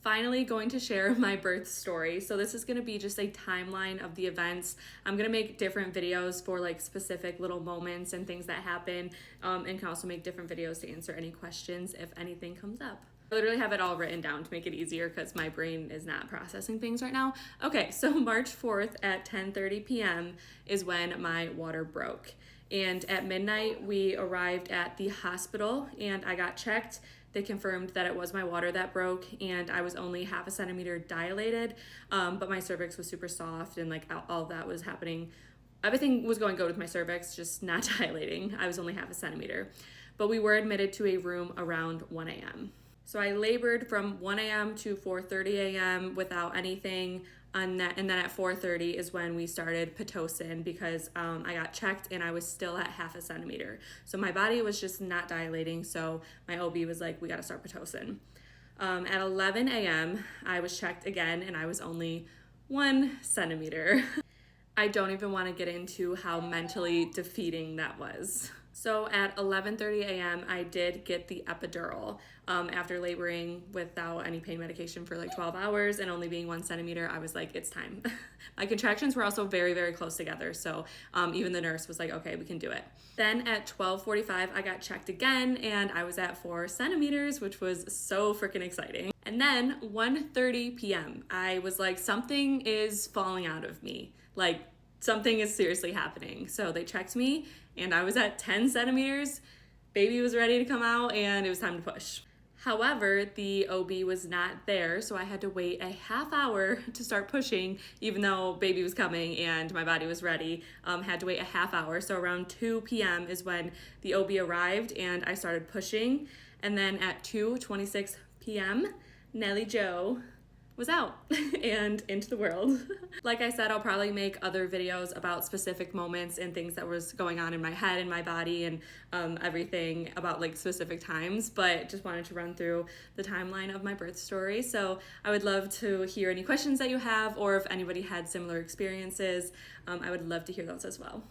finally going to share my birth story. So this is going to be just a timeline of the events. I'm going to make different videos for like specific little moments and things that happen, and can also make different videos to answer any questions if anything comes up. I literally have it all written down to make it easier because my brain is not processing things right now. Okay, so March 4th at 10:30 p.m. is when my water broke. And at midnight, we arrived at the hospital and I got checked. They confirmed that it was my water that broke and I was only half a centimeter dilated, but my cervix was super soft and like all of that was happening. Everything was going good with my cervix, just not dilating. I was only half a centimeter. But we were admitted to a room around 1 a.m. So I labored from 1 a.m. to 4:30 a.m. without anything. And then at 4:30 is when we started Pitocin because I got checked and I was still at half a centimeter. So my body was just not dilating. So my OB was like, we got to start Pitocin. At 11 a.m., I was checked again and I was only 1 centimeter. I don't even want to get into how mentally defeating that was. So at 11:30 a.m., I did get the epidural. After laboring without any pain medication for like 12 hours and only being 1 centimeter, I was like, it's time. My contractions were also very, very close together. So even the nurse was like, okay, we can do it. Then at 12:45, I got checked again and I was at 4 centimeters, which was so freaking exciting. And then 1:30 p.m., I was like, something is falling out of me. Like something is seriously happening. So they checked me and I was at 10 centimeters. Baby was ready to come out and it was time to push. However, the OB was not there, so I had to wait a half hour to start pushing, even though baby was coming and my body was ready. Had to wait a half hour. So around 2 p.m. is when the OB arrived and I started pushing. And then at 2:26 p.m., Nellie Jo was out and into the world. Like I said, I'll probably make other videos about specific moments and things that was going on in my head and my body and everything about like specific times, but just wanted to run through the timeline of my birth story. So I would love to hear any questions that you have, or if anybody had similar experiences, I would love to hear those as well.